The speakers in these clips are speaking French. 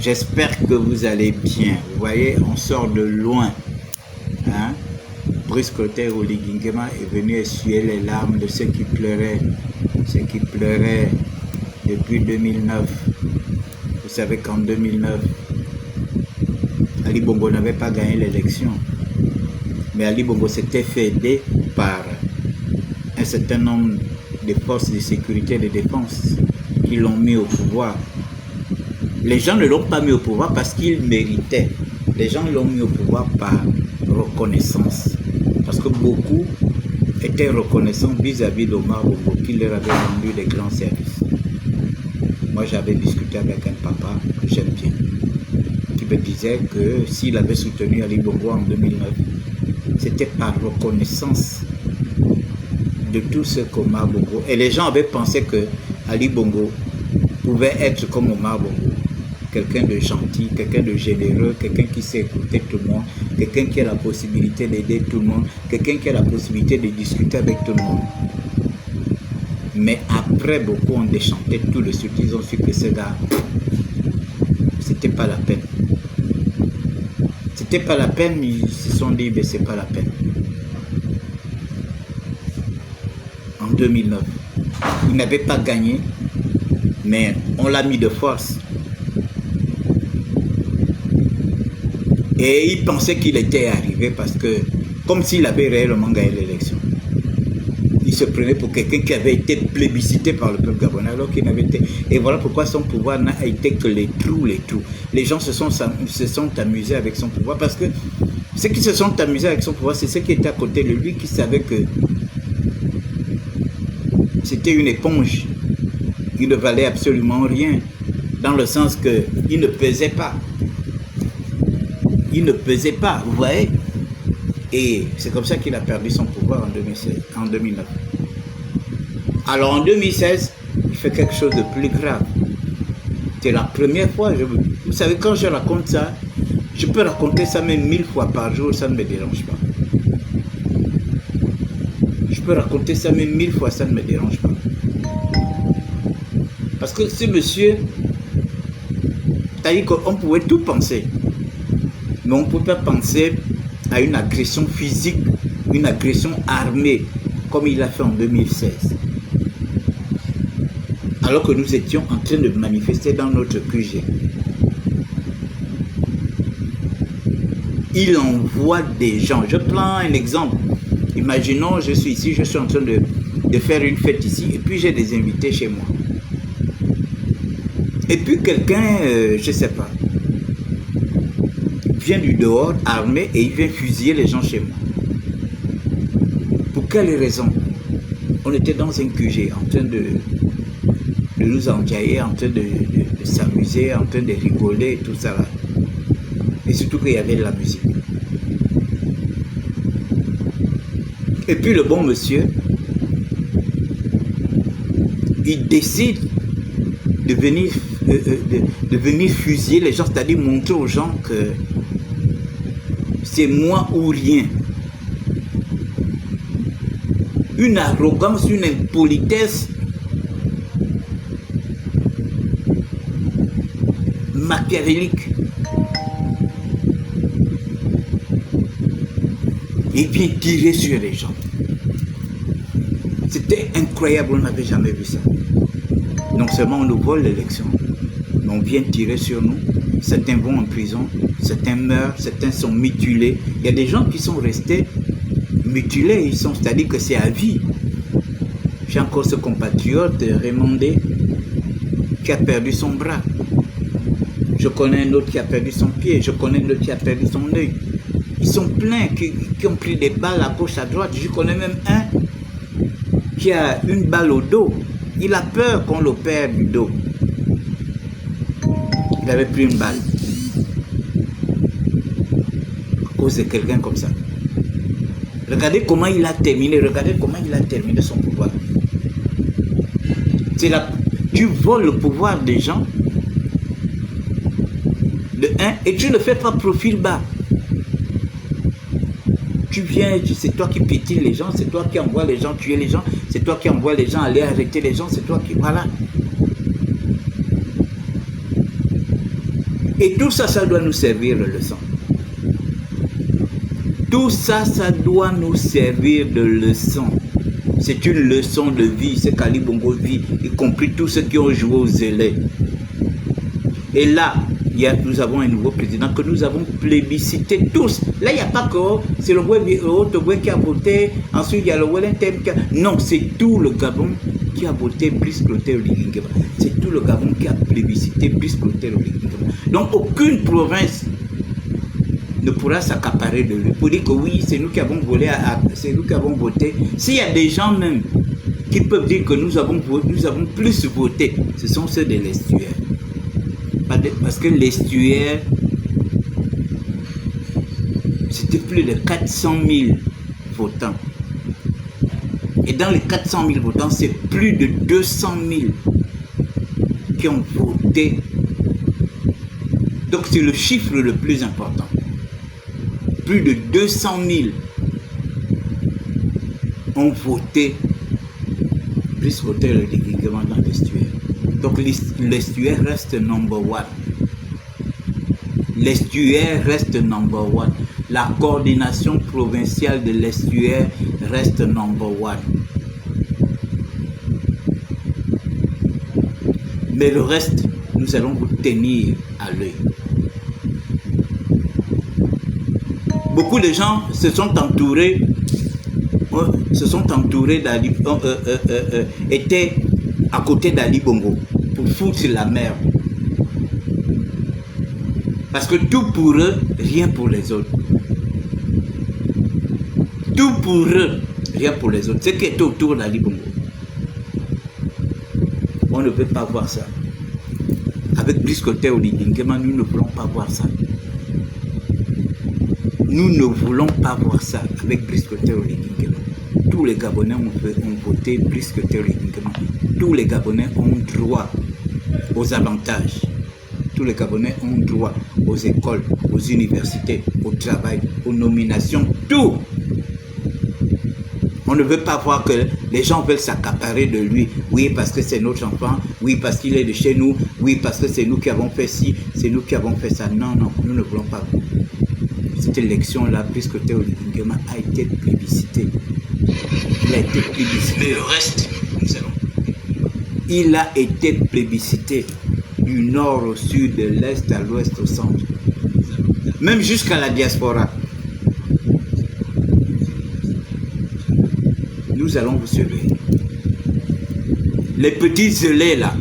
J'espère que vous allez bien. Vous voyez, on sort de loin. Hein? Brice Clotaire Oligingema est venu essuyer les larmes de ceux qui pleuraient depuis 2009. Vous savez qu'en 2009, Ali Bongo n'avait pas gagné l'élection. Mais Ali Bongo s'était fait aider par un certain nombre de forces de sécurité et de défense qui l'ont mis au pouvoir. Les gens ne l'ont pas mis au pouvoir parce qu'il méritait. Les gens l'ont mis au pouvoir par reconnaissance. Parce que beaucoup étaient reconnaissants vis-à-vis d'Omar Bongo qui leur avait rendu des grands services. Moi, j'avais discuté avec un papa que j'aime bien, qui me disait que s'il avait soutenu Ali Bongo en 2009, c'était par reconnaissance de tout ce qu'Omar Bongo... Et les gens avaient pensé que Ali Bongo pouvait être comme Omar Bongo, quelqu'un de gentil, quelqu'un de généreux, quelqu'un qui sait écouter tout le monde, quelqu'un qui a la possibilité d'aider tout le monde, quelqu'un qui a la possibilité de discuter avec tout le monde. Mais après, beaucoup ont déchanté tout de suite. Ils ont su que ce gars, c'était pas la peine. C'était pas la peine, ils se sont dit, mais c'est pas la peine. En 2009, il n'avait pas gagné, mais on l'a mis de force. Et il pensait qu'il était arrivé parce que, comme s'il avait réellement gagné l'élection, il se prenait pour quelqu'un qui avait été plébiscité par le peuple gabonais alors qu'il n'avait été... Et voilà pourquoi son pouvoir n'a été que les trous. Les gens se sont amusés avec son pouvoir parce que ceux qui se sont amusés avec son pouvoir, c'est ceux qui étaient à côté de lui qui savaient que c'était une éponge. Il ne valait absolument rien dans le sens qu'il ne pesait pas. Il ne pesait pas, vous voyez. Et c'est comme ça qu'il a perdu son pouvoir en 2009. Alors en 2016, il fait quelque chose de plus grave. C'est la première fois, vous savez, quand je raconte ça, je peux raconter ça même 1000 fois par jour, ça ne me dérange pas. Je peux raconter ça même 1000 fois, ça ne me dérange pas. Parce que ce monsieur, c'est-à-dire qu'on pouvait tout penser. Mais on ne peut pas penser à une agression physique, une agression armée, comme il l'a fait en 2016. Alors que nous étions en train de manifester dans notre QG. Il envoie des gens. Je prends un exemple. Imaginons, je suis ici, je suis en train de faire une fête ici, et puis j'ai des invités chez moi. Et puis quelqu'un, je ne sais pas, vient du dehors, armé, et il vient fusiller les gens chez moi. Pour quelle raison? On était dans un QG, en train de nous enjailler, en train de s'amuser, en train de rigoler, et tout ça là. Et surtout qu'il y avait de la musique. Et puis le bon monsieur, il décide de venir fusiller les gens, c'est-à-dire montrer aux gens que c'est moi ou rien. Une arrogance, une impolitesse machiavélique. Il vient tirer sur les gens. C'était incroyable, on n'avait jamais vu ça. Non seulement on nous vole l'élection, mais on vient tirer sur nous. Certains vont en prison, certains meurent, certains sont mutilés. Il y a des gens qui sont restés mutilés, c'est-à-dire que c'est à vie. J'ai encore ce compatriote, Raymondé, qui a perdu son bras. Je connais un autre qui a perdu son pied, je connais un autre qui a perdu son œil. Ils sont pleins, qui ont pris des balles à gauche, à droite. Je connais même un qui a une balle au dos. Il a peur qu'on l'opère du dos. Il avait pris une balle. À cause de quelqu'un comme ça. Regardez comment il a terminé. Regardez comment il a terminé son pouvoir. C'est là, tu voles le pouvoir des gens. De un, et tu ne fais pas profil bas. Tu viens, c'est toi qui pétille les gens, c'est toi qui envoie les gens tuer les gens, c'est toi qui envoie les gens aller arrêter les gens, c'est toi qui... Voilà. Et tout ça, ça doit nous servir de leçon. Tout ça, ça doit nous servir de leçon. C'est une leçon de vie, c'est qu'Ali Bongo vit, y compris tous ceux qui ont joué aux zélés. Et là, nous avons un nouveau président que nous avons plébiscité tous. Là, il n'y a pas que c'est le Togoué qui a voté, ensuite il y a le Wellington qui a... Non, c'est tout le Gabon qui a voté Brice Clotaire Oligui. C'est tout le Gabon qui a plébiscité Brice Clotaire Oligui. Donc, aucune province ne pourra s'accaparer de lui pour dire que oui, c'est nous qui avons volé, c'est nous qui avons voté. S'il y a des gens même qui peuvent dire que nous avons plus voté, ce sont ceux de l'estuaire. Parce que l'estuaire, c'était plus de 400 000 votants. Et dans les 400 000 votants, c'est plus de 200 000 qui ont voté. Donc c'est le chiffre le plus important. Plus de 200 000 ont voté, plus voté le déguisement dans l'estuaire. Donc l'estuaire reste number one. L'estuaire reste number one. La coordination provinciale de l'estuaire reste number one. Mais le reste, nous allons vous tenir à l'œil. Beaucoup de gens se sont entourés d'Ali, étaient à côté d'Ali Bongo pour foutre la merde. Parce que tout pour eux, rien pour les autres. Tout pour eux, rien pour les autres. Ce qui est autour d'Ali Bongo. On ne peut pas voir ça. Avec Brice Clotaire Oligui Nguema, nous ne voulons pas voir ça. Nous ne voulons pas voir ça avec Brice Clotaire Oligui Nguema. Tous les Gabonais ont voté Brice Clotaire Oligui Nguema. Tous les Gabonais ont droit aux avantages. Tous les Gabonais ont droit aux écoles, aux universités, au travail, aux nominations, tout. On ne veut pas voir que les gens veulent s'accaparer de lui. Oui, parce que c'est notre enfant. Oui, parce qu'il est de chez nous. Oui, parce que c'est nous qui avons fait ci. C'est nous qui avons fait ça. Non, non, nous ne voulons pas. Cette élection-là, Brice Clotaire Oligui Nguema a été plébiscité. Il a été plébiscité. Mais le reste, nous allons. Il a été plébiscité du nord au sud, de l'est à l'ouest, au centre. Même jusqu'à la diaspora. Nous allons vous surveiller. Les petits zélés là,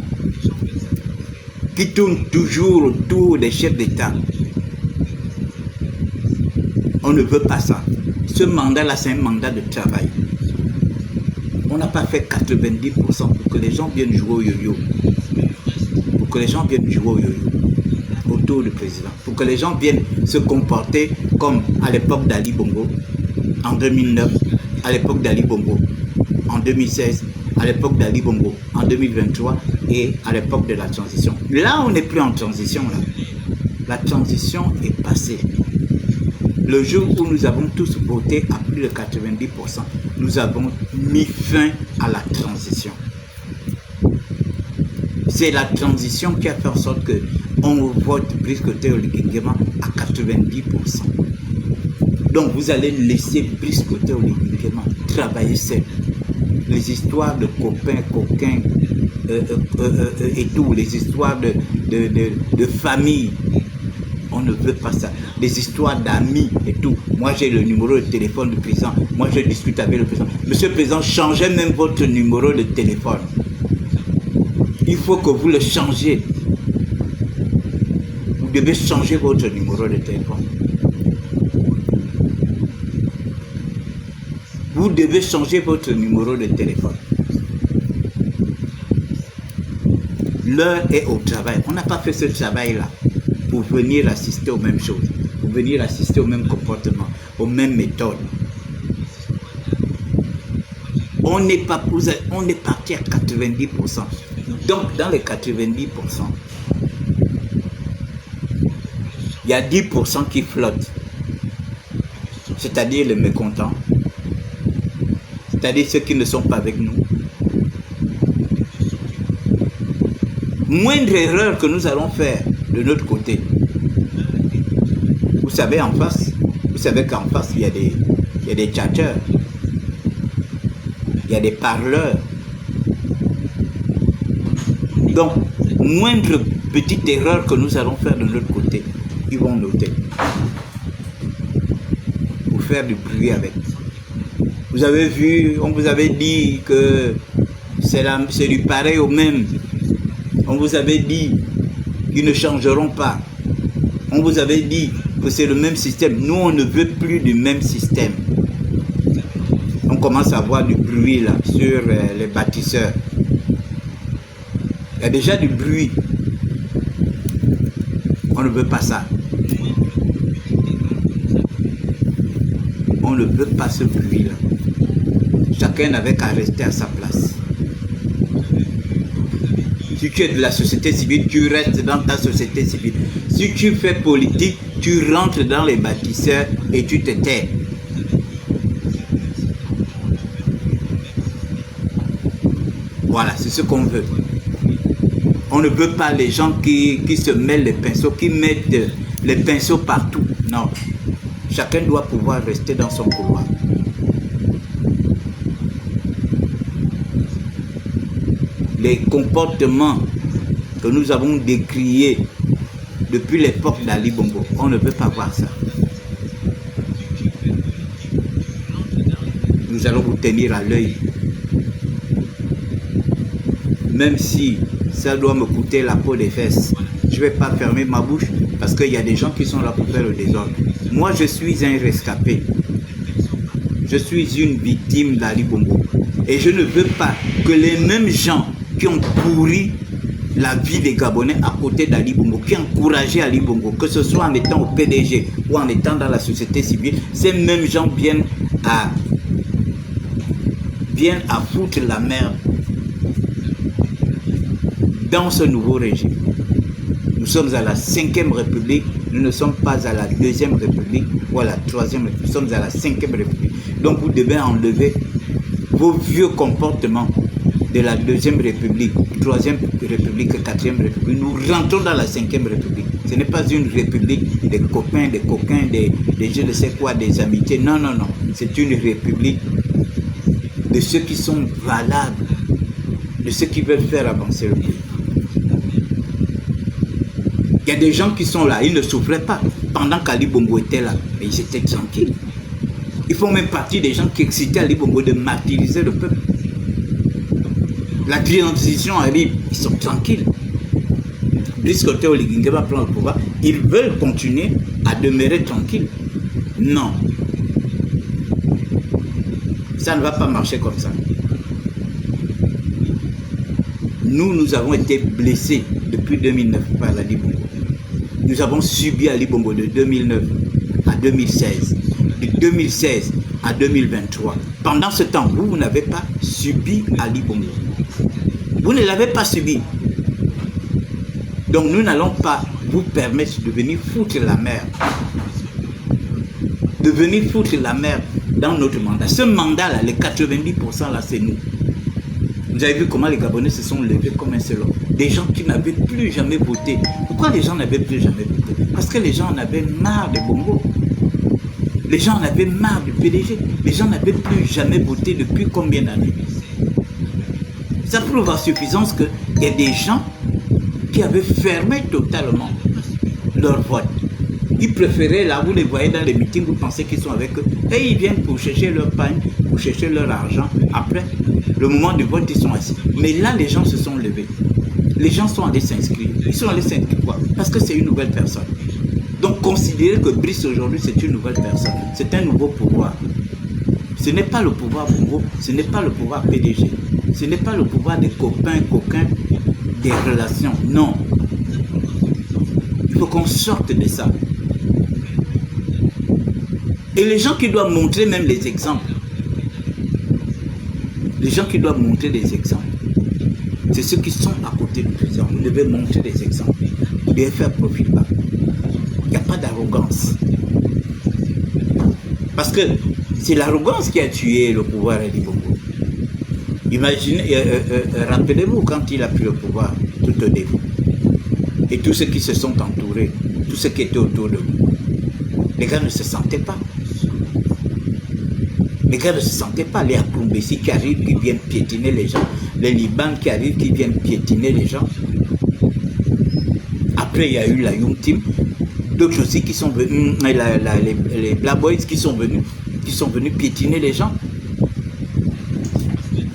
qui tournent toujours autour des chefs d'État. On ne veut pas ça. Ce mandat-là, c'est un mandat de travail. On n'a pas fait 90% pour que les gens viennent jouer au yo-yo. Pour que les gens viennent jouer au yo-yo autour du président. Pour que les gens viennent se comporter comme à l'époque d'Ali Bongo, en 2009, à l'époque d'Ali Bongo, en 2016, à l'époque d'Ali Bongo, en 2023 et à l'époque de la transition. Là, on n'est plus en transition. Là. La transition est passée. Le jour où nous avons tous voté à plus de 90%, nous avons mis fin à la transition. C'est la transition qui a fait en sorte qu'on vote Brice Clotaire Oligui Nguema à 90%. Donc vous allez laisser Brice Clotaire Oligui Nguema travailler seul. Les histoires de copains, coquins et tout, les histoires de famille, on ne veut pas ça. Les histoires d'amis et tout. Moi, j'ai le numéro de téléphone du président. Moi, je discute avec le président. Monsieur le président, changez même votre numéro de téléphone. Il faut que vous le changez. Vous devez changer votre numéro de téléphone. Vous devez changer votre numéro de téléphone. L'heure est au travail. On n'a pas fait ce travail-là pour venir assister aux mêmes choses, pour venir assister aux mêmes comportements, aux mêmes méthodes. On est parti à 90%. Donc, dans les 90%, il y a 10% qui flottent. C'est-à-dire les mécontents. C'est-à-dire ceux qui ne sont pas avec nous. Moindre erreur que nous allons faire de notre côté. Vous savez en face, vous savez qu'en face, il y a des tchatcheurs, il y a des parleurs. Donc, moindre petite erreur que nous allons faire de notre côté, ils vont noter. Pour faire du bruit avec. Vous avez vu, on vous avait dit que c'est du pareil au même. On vous avait dit qu'ils ne changeront pas. On vous avait dit que c'est le même système. Nous, on ne veut plus du même système. On commence à avoir du bruit là sur les bâtisseurs. Il y a déjà du bruit. On ne veut pas ça. On ne veut pas ce bruit-là. Chacun n'avait qu'à rester à sa place. Si tu es de la société civile, tu restes dans ta société civile. Si tu fais politique, tu rentres dans les bâtisseurs et tu te tais. Voilà, c'est ce qu'on veut. On ne veut pas les gens qui se mêlent les pinceaux, qui mettent les pinceaux partout. Non. Chacun doit pouvoir rester dans son couloir. Les comportements que nous avons décriés depuis l'époque d'Ali Bongo, on ne peut pas voir ça. Nous allons vous tenir à l'œil. Même si ça doit me coûter la peau des fesses, je ne vais pas fermer ma bouche parce qu'il y a des gens qui sont là pour faire le désordre. Moi, je suis un rescapé. Je suis une victime d'Ali Bongo. Et je ne veux pas que les mêmes gens qui ont pourri la vie des Gabonais à côté d'Ali Bongo, qui ont encouragé Ali Bongo, que ce soit en étant au PDG ou en étant dans la société civile, ces mêmes gens viennent à foutre la merde dans ce nouveau régime. Nous sommes à la 5e République, nous ne sommes pas à la 2e République ou à la 3e République, nous sommes à la 5e République. Donc vous devez enlever vos vieux comportements de la 2e République, 3e République, 4e République. Nous rentrons dans la 5e République. Ce n'est pas une république des copains, des coquins, des je ne sais quoi, des amitiés. Non, non, non. C'est une république de ceux qui sont valables, de ceux qui veulent faire avancer le pays. Il y a des gens qui sont là, ils ne souffraient pas pendant qu'Ali Bongo était là, mais ils étaient tranquilles. Ils font même partie des gens qui excitaient Ali Bongo de martyriser le peuple. La transition arrive, ils sont tranquilles. Puisque Théo Ligingé va prendre le pouvoir, ils veulent continuer à demeurer tranquilles. Non. Ça ne va pas marcher comme ça. Nous avons été blessés depuis 2009 par Ali Bongo. Nous avons subi Ali Bongo de 2009 à 2016, de 2016 à 2023. Pendant ce temps, vous n'avez pas subi Ali Bongo. Vous ne l'avez pas subi. Donc nous n'allons pas vous permettre de venir foutre la merde. De venir foutre la merde dans notre mandat. Ce mandat-là, les 90% là, c'est nous. Vous avez vu comment les Gabonais se sont levés comme un seul homme. Des gens qui n'avaient plus jamais voté. Pourquoi les gens n'avaient plus jamais voté? Parce que les gens en avaient marre de Bongo. Les gens en avaient marre du PDG. Les gens n'avaient plus jamais voté depuis combien d'années? Ça prouve à suffisance qu'il y a des gens qui avaient fermé totalement leur vote. Ils préféraient, là, vous les voyez dans les meetings, vous pensez qu'ils sont avec eux. Et ils viennent pour chercher leur pain, pour chercher leur argent. Après, le moment du vote, ils sont assis. Mais là, les gens se sont levés. Les gens sont allés s'inscrire. Ils sont allés s'inscrire quoi? Parce que c'est une nouvelle personne. Donc, considérez que Brice aujourd'hui, c'est une nouvelle personne. C'est un nouveau pouvoir. Ce n'est pas le pouvoir Bongo, ce n'est pas le pouvoir PDG. Ce n'est pas le pouvoir des copains, coquins, des relations. Non. Il faut qu'on sorte de ça. Et les gens qui doivent montrer même les exemples, les gens qui doivent montrer des exemples, c'est ceux qui sont à côté du président. Vous devez montrer des exemples. Vous devez faire profil bas. Il n'y a pas d'arrogance. Parce que c'est l'arrogance qui a tué le pouvoir d'Ali Bongo. Imaginez, rappelez-vous quand il a pris le pouvoir tout au début. Et tous ceux qui se sont entourés, tous ceux qui étaient autour de nous, les gars ne se sentaient pas. Les gars ne se sentaient pas. Les Akumbesi qui arrivent, qui viennent piétiner les gens. Les Liban qui arrivent, qui viennent piétiner les gens. Après, il y a eu la Young Team. D'autres aussi qui sont venus, les Black Boys qui sont venus piétiner les gens.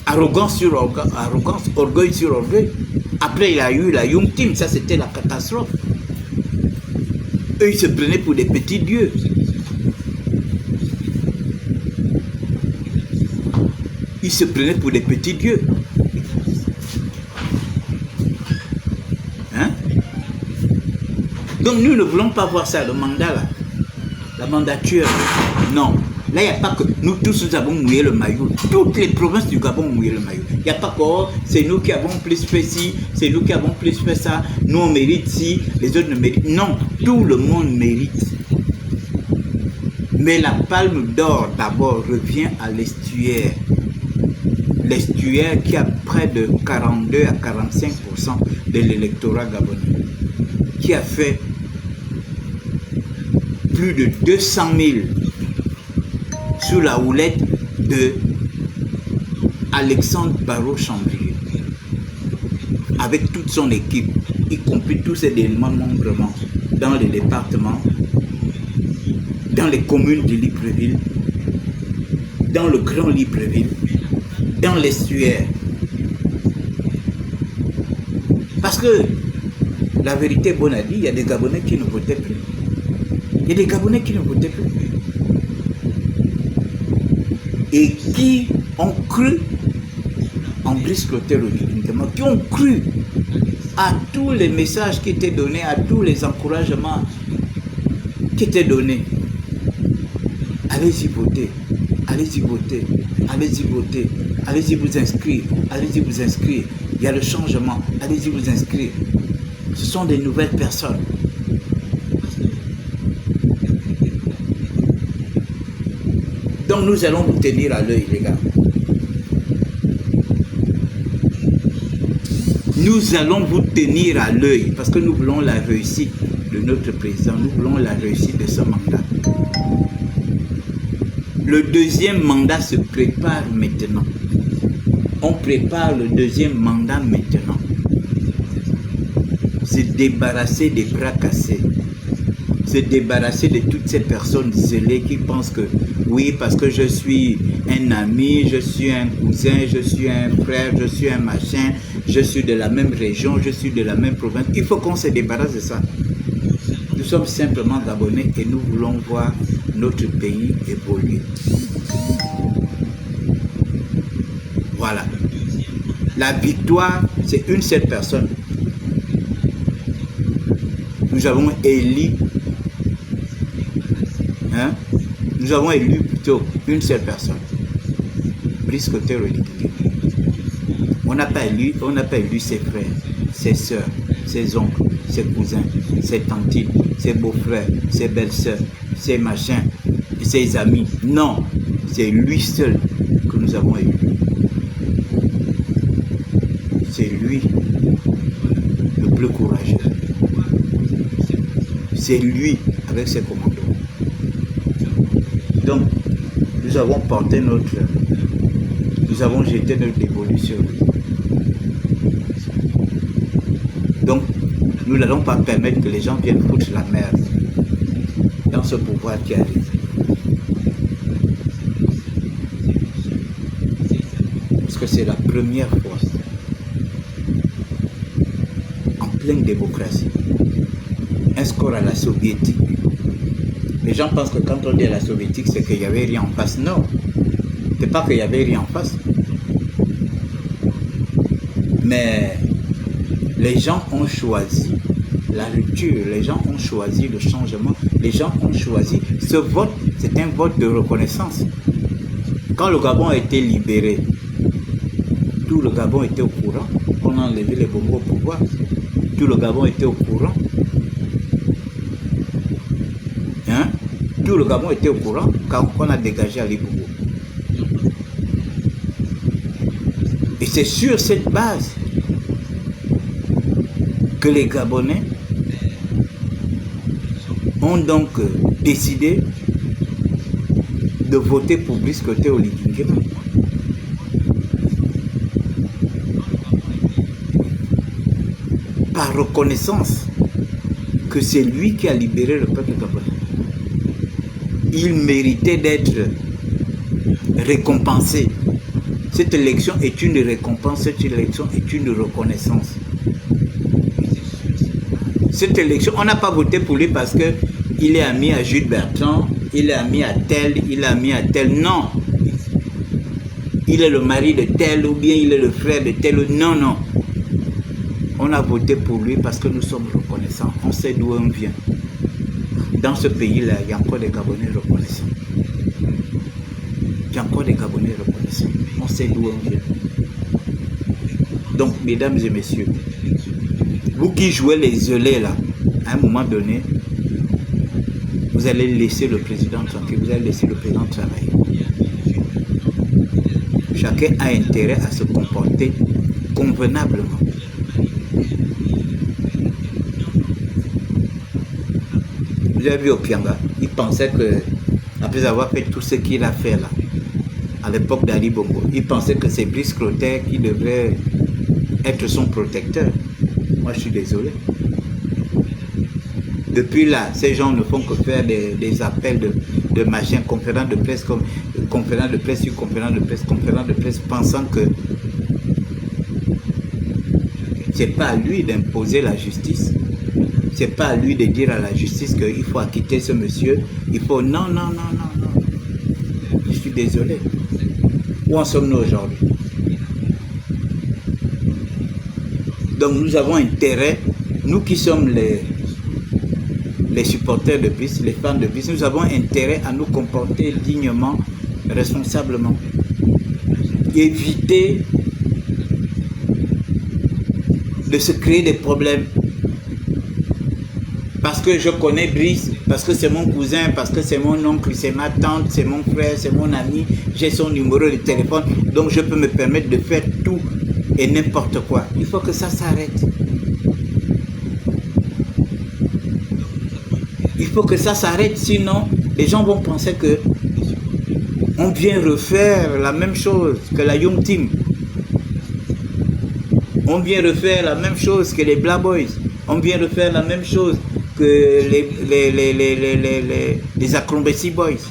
Arrogance sur arrogance, orgueil sur orgueil. Après, il y a eu la Young Team. Ça, c'était la catastrophe. Eux, ils se prenaient pour des petits dieux. Ils se prenaient pour des petits dieux. Hein? Donc nous ne voulons pas voir ça, le mandat là. La mandature. Non. Là, il n'y a pas que... Nous tous, nous avons mouillé le maillot. Toutes les provinces du Gabon ont mouillé le maillot. Il n'y a pas que oh, c'est nous qui avons plus fait ci, c'est nous qui avons plus fait ça. Nous, on mérite ci, les autres ne méritent. Non, tout le monde mérite. Mais la palme d'or, d'abord, revient à l'estuaire. L'estuaire qui a près de 42 à 45% de l'électorat gabonais, qui a fait plus de 200 000 sous la houlette de Alexandre Barrault-Chambrier, avec toute son équipe, y compris tous ses éléments de membrement dans les départements, dans les communes de Libreville, dans le Grand Libreville, dans l'estuaire. Parce que la vérité est bonne à dire, il y a des Gabonais qui ne votaient plus. Il y a des Gabonais qui ne votaient plus. Et qui ont cru en Brice Clotaire, qui ont cru à tous les messages qui étaient donnés, à tous les encouragements qui étaient donnés. Allez-y voter, allez-y voter, allez-y voter, allez-y vous inscrire, allez-y vous inscrire. Il y a le changement, allez-y vous inscrire. Ce sont des nouvelles personnes. Donc nous allons vous tenir à l'œil, les gars. Nous allons vous tenir à l'œil parce que nous voulons la réussite de notre président. Nous voulons la réussite de ce mandat. Le deuxième mandat se prépare maintenant. On prépare le deuxième mandat maintenant. Se débarrasser des bras cassés. Se débarrasser de toutes ces personnes zélées qui pensent que oui, parce que je suis un ami, je suis un cousin, je suis un frère, je suis un machin, je suis de la même région, je suis de la même province. Il faut qu'on se débarrasse de ça. Nous sommes simplement Gabonais et nous voulons voir notre pays évoluer. Voilà. La victoire, c'est une seule personne. Nous avons élu, nous avons élu plutôt une seule personne. Brice Clotaire. On n'a pas élu ses frères, ses soeurs, ses oncles, ses cousins, ses tantines, ses beaux-frères, ses belles-sœurs, ses machins, ses amis. Non, c'est lui seul que nous avons élu. C'est lui le plus courageux. C'est lui avec ses commandos. Donc, nous avons porté nous avons jeté notre dévolution. Donc, nous n'allons pas permettre que les gens viennent foutre la merde dans ce pouvoir qui arrive. Parce que c'est la première fois en pleine démocratie. Un score à la soviétique. Les gens pensent que quand on dit à la soviétique, c'est qu'il n'y avait rien en face. Non, c'est pas qu'il n'y avait rien en face. Mais les gens ont choisi la rupture, les gens ont choisi le changement, les gens ont choisi. Ce vote, c'est un vote de reconnaissance. Quand le Gabon a été libéré, tout le Gabon était au courant. On a enlevé les Bongo au pouvoir. Tout le Gabon était au courant. Tout le Gabon était au courant quand on a dégagé Ali Bongo. Et c'est sur cette base que les Gabonais ont donc décidé de voter pour Brice Clotaire Oligui Nguema. Par reconnaissance que c'est lui qui a libéré le peuple gabonais. Il méritait d'être récompensé. Cette élection est une récompense, cette élection est une reconnaissance. Cette élection, on n'a pas voté pour lui parce qu'il est ami à Jules Bertrand, il est ami à tel, il est ami à tel. Non. Il est le mari de tel ou bien il est le frère de tel. Non, non. On a voté pour lui parce que nous sommes reconnaissants. On sait d'où on vient. Dans ce pays-là, il y a encore des Gabonais reconnaissants. Il y a encore des Gabonais reconnaissants. On sait d'où on vient. Donc, mesdames et messieurs, vous qui jouez les isolés là, à un moment donné, vous allez laisser le président tranquille, vous allez laisser le président travailler. Chacun a intérêt à se comporter convenablement. Vous avez vu Opianga, il pensait que, après avoir fait tout ce qu'il a fait là, à l'époque d'Ali Bongo, il pensait que c'est Brice Clotaire qui devrait être son protecteur. Moi, je suis désolé. Depuis là, ces gens ne font que faire des appels de machin, conférences de presse, conférences de presse sur conférences de presse, pensant que c'est pas à lui d'imposer la justice. C'est pas à lui de dire à la justice qu'il faut acquitter ce monsieur. Il faut... Non, non, non, non, non. Je suis désolé. Où en sommes-nous aujourd'hui? Donc nous avons intérêt, nous qui sommes les supporters de Brice, les fans de Brice, nous avons intérêt à nous comporter dignement, responsablement. Éviter de se créer des problèmes. Parce que je connais Brice, parce que c'est mon cousin, parce que c'est mon oncle, c'est ma tante, c'est mon frère, c'est mon ami, j'ai son numéro de téléphone, donc je peux me permettre de faire tout et n'importe quoi. Il faut que ça s'arrête. Il faut que ça s'arrête, sinon les gens vont penser que on vient refaire la même chose que la Young Team. On vient refaire la même chose que les Black Boys. On vient refaire la même chose que les Acrobacy Boys.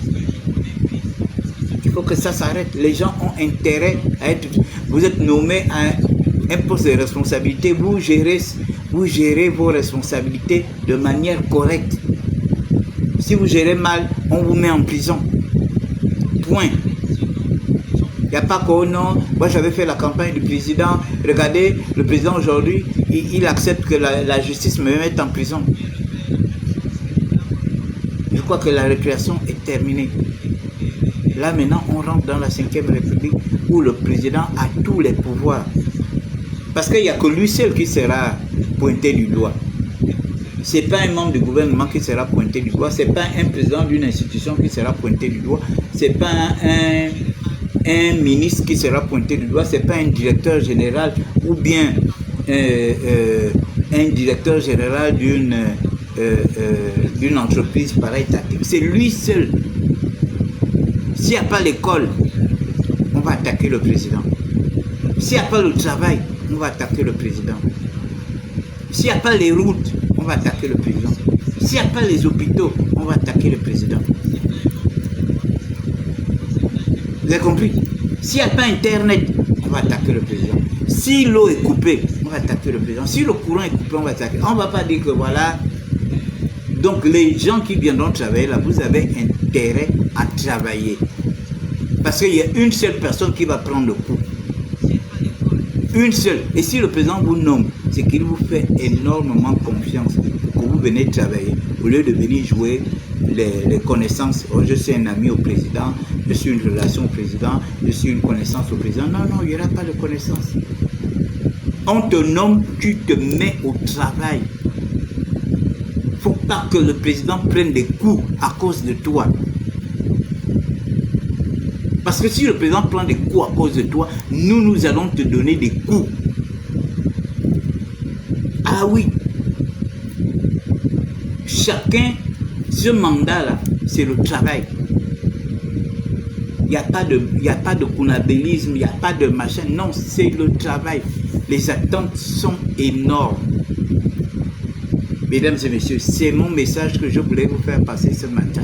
Il faut que ça s'arrête. Les gens ont intérêt à être... Vous êtes nommé à un poste de responsabilité. Vous gérez vos responsabilités de manière correcte. Si vous gérez mal, on vous met en prison. Point. Il n'y a pas qu'au non. Moi, j'avais fait la campagne du président. Regardez, le président aujourd'hui, il accepte que la justice me mette en prison. Je crois que la récréation est terminée. Là, maintenant, on rentre dans la 5e République où le président a tous les pouvoirs. Parce qu'il n'y a que lui seul qui sera pointé du doigt. Ce n'est pas un membre du gouvernement qui sera pointé du doigt. Ce n'est pas un président d'une institution qui sera pointé du doigt. Ce n'est pas un ministre qui sera pointé du doigt. Ce n'est pas un directeur général ou bien un directeur général d'une entreprise pareille. C'est lui seul. S'il n'y a pas l'école, on va attaquer le président. S'il n'y a pas le travail, on va attaquer le président. S'il n'y a pas les routes, on va attaquer le président. S'il n'y a pas les hôpitaux, on va attaquer le président. Vous avez compris? S'il n'y a pas Internet, on va attaquer le président. Si l'eau est coupée, on va attaquer le président. Si le courant est coupé, on va attaquer. On ne va pas dire que voilà. Donc les gens qui viendront travailler là, vous avez intérêt à travailler. Parce qu'il y a une seule personne qui va prendre le coup. Une seule. Et si le président vous nomme, c'est qu'il vous fait énormément confiance pour que vous venez travailler. Au lieu de venir jouer les connaissances. Oh, je suis un ami au président, je suis une relation au président, je suis une connaissance au président. Non, non, il n'y aura pas de connaissance. On te nomme, tu te mets au travail. Il ne faut pas que le président prenne des coups à cause de toi. Parce que si le président prend des coups à cause de toi, nous allons te donner des coups. Ah oui. Chacun Ce mandat-là, c'est le travail. Il n'y a pas de kunabélisme, il n'y a pas de machin. Non, c'est le travail. Les attentes sont énormes. Mesdames et messieurs, c'est mon message que je voulais vous faire passer ce matin.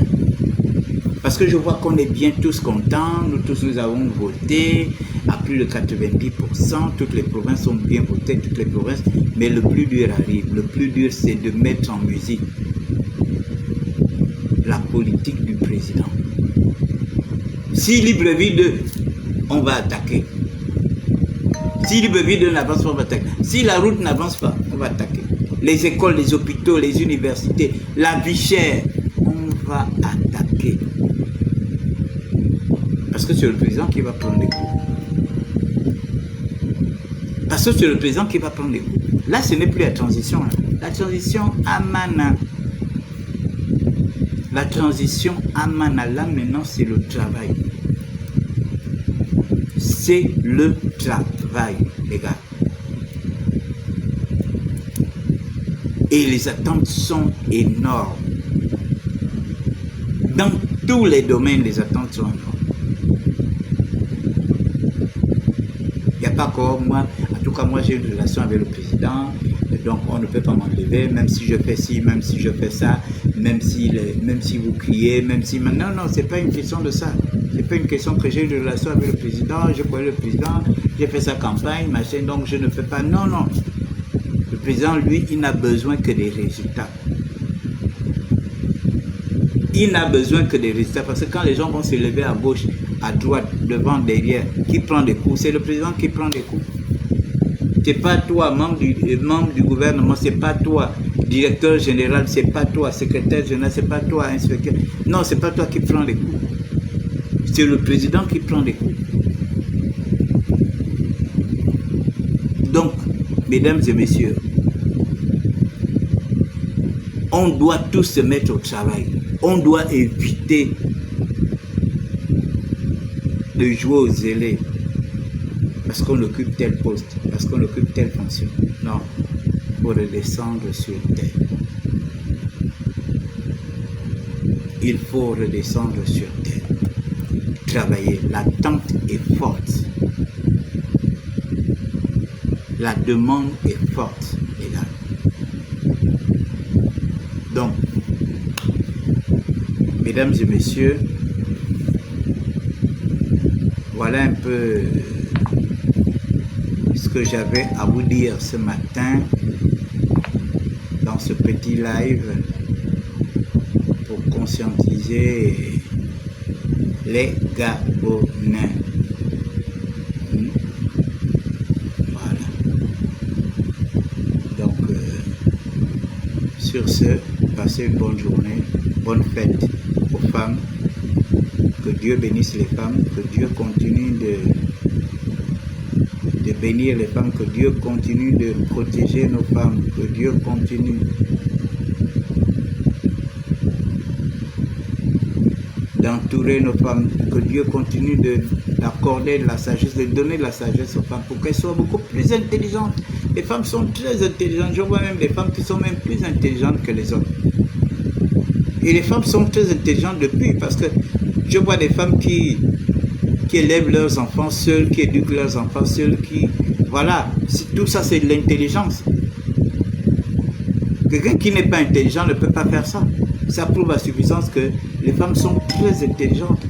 Parce que je vois qu'on est bien tous contents, nous tous nous avons voté à plus de 90%, toutes les provinces ont bien voté, toutes les provinces, mais le plus dur arrive. Le plus dur, c'est de mettre en musique la politique du président. Si Libreville 2, on va attaquer. Si Libreville 2 n'avance pas, on va attaquer. Si la route n'avance pas, on va attaquer. Les écoles, les hôpitaux, les universités, la vie chère, on va attaquer. Parce que c'est le président qui va prendre les coups. Parce que c'est le président qui va prendre les coups. Là, ce n'est plus la transition. Là. La transition Amana. La transition Amana, là, maintenant, c'est le travail. C'est le travail, les gars. Et les attentes sont énormes. Dans tous les domaines, les attentes sont énormes. Il n'y a pas comme moi, en tout cas moi j'ai une relation avec le président, donc on ne peut pas m'enlever, même si je fais ci, même si je fais ça, même si vous criez, même si... Non, non, c'est pas une question de ça. C'est pas une question que j'ai une relation avec le président, je connais le président, j'ai fait sa campagne, machin, donc je ne peux pas... Non, non. Le président, lui, il n'a besoin que des résultats. Il n'a besoin que des résultats, parce que quand les gens vont se lever à gauche, à droite, devant, derrière, qui prend des coups, c'est le président qui prend des coups. C'est pas toi, membre du gouvernement, c'est pas toi, directeur général, c'est pas toi, secrétaire général, c'est pas toi, inspecteur. Non, c'est pas toi qui prend les coups. C'est le président qui prend les coups. Donc, mesdames et messieurs, on doit tous se mettre au travail. On doit éviter de jouer aux zélés parce qu'on occupe tel poste, parce qu'on occupe telle fonction. Non, il faut redescendre sur terre. Il faut redescendre sur terre. Travailler. L'attente est forte. La demande est forte, les gars. Donc, mesdames et messieurs, voilà un peu ce que j'avais à vous dire ce matin dans ce petit live pour conscientiser les Gabonais. Voilà. Donc, sur ce, passez une bonne journée, bonne fête aux femmes. Que Dieu bénisse les femmes, que Dieu continue de bénir les femmes, que Dieu continue de protéger nos femmes, que Dieu continue d'entourer nos femmes, que Dieu continue d'accorder de la sagesse, de donner de la sagesse aux femmes pour qu'elles soient beaucoup plus intelligentes. Les femmes sont très intelligentes, je vois même des femmes qui sont même plus intelligentes que les hommes. Et les femmes sont très intelligentes depuis, parce que je vois des femmes qui élèvent leurs enfants seuls, qui éduquent leurs enfants seuls, qui... Voilà, tout ça c'est de l'intelligence. Quelqu'un qui n'est pas intelligent ne peut pas faire ça. Ça prouve à suffisance que les femmes sont très intelligentes.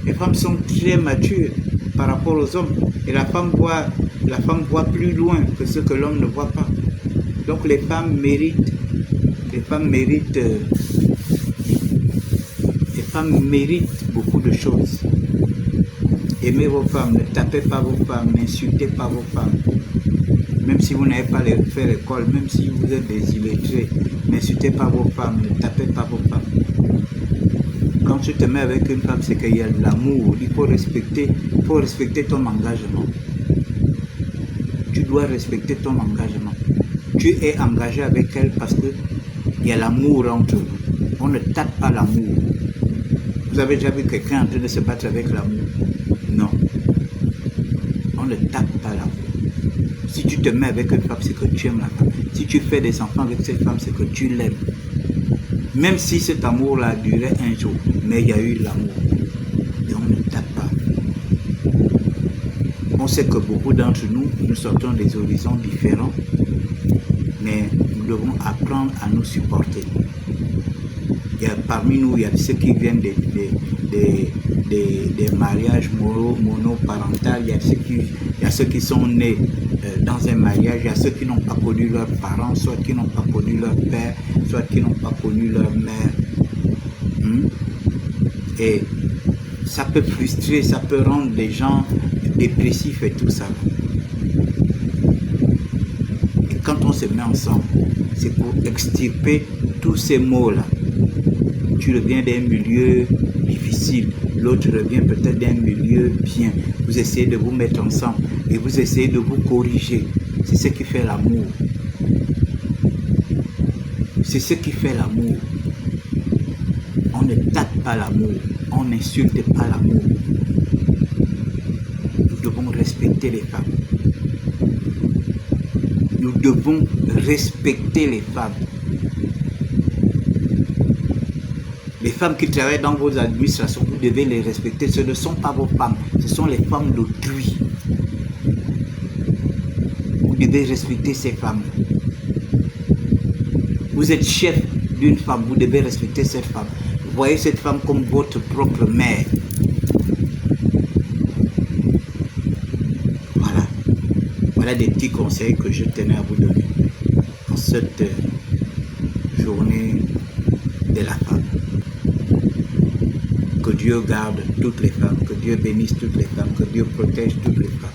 Les femmes sont très matures par rapport aux hommes. Et la femme voit plus loin que ce que l'homme ne voit pas. Donc les femmes méritent beaucoup de choses. Aimez vos femmes, ne tapez pas vos femmes, n'insultez pas vos femmes. Même si vous n'avez pas fait l'école, même si vous êtes des illettrés, n'insultez pas vos femmes, ne tapez pas vos femmes. Quand tu te mets avec une femme, c'est qu'il y a de l'amour. Il faut respecter ton engagement. Tu dois respecter ton engagement. Tu es engagé avec elle parce qu'il y a l'amour entre vous. On ne tape pas l'amour. Vous avez déjà vu quelqu'un en train de se battre avec l'amour? Non. On ne tape pas l'amour. Si tu te mets avec une femme, c'est que tu aimes la femme. Si tu fais des enfants avec cette femme, c'est que tu l'aimes. Même si cet amour-là a duré un jour, mais il y a eu l'amour. Et on ne tape pas. On sait que beaucoup d'entre nous, nous sortons des horizons différents, mais nous devons apprendre à nous supporter. Parmi nous, il y a ceux qui viennent des mariages monoparentaux, il y a ceux qui sont nés dans un mariage, il y a ceux qui n'ont pas connu leurs parents, soit qui n'ont pas connu leur père, soit qui n'ont pas connu leur mère. Et ça peut frustrer, ça peut rendre les gens dépressifs et tout ça. Et quand on se met ensemble, c'est pour extirper tous ces mots-là. Tu reviens d'un milieu difficile, l'autre revient peut-être d'un milieu bien. Vous essayez de vous mettre ensemble et vous essayez de vous corriger. C'est ce qui fait l'amour. C'est ce qui fait l'amour. On ne tape pas l'amour, on n'insulte pas l'amour. Nous devons respecter les femmes. Nous devons respecter les femmes. Les femmes qui travaillent dans vos administrations, vous devez les respecter. Ce ne sont pas vos femmes, ce sont les femmes d'autrui. Vous devez respecter ces femmes. Vous êtes chef d'une femme, vous devez respecter cette femme. Vous voyez cette femme comme votre propre mère. Voilà. Voilà des petits conseils que je tenais à vous donner en cette journée de la femme. Que Dieu garde toutes les femmes, que Dieu bénisse toutes les femmes, que Dieu protège toutes les femmes.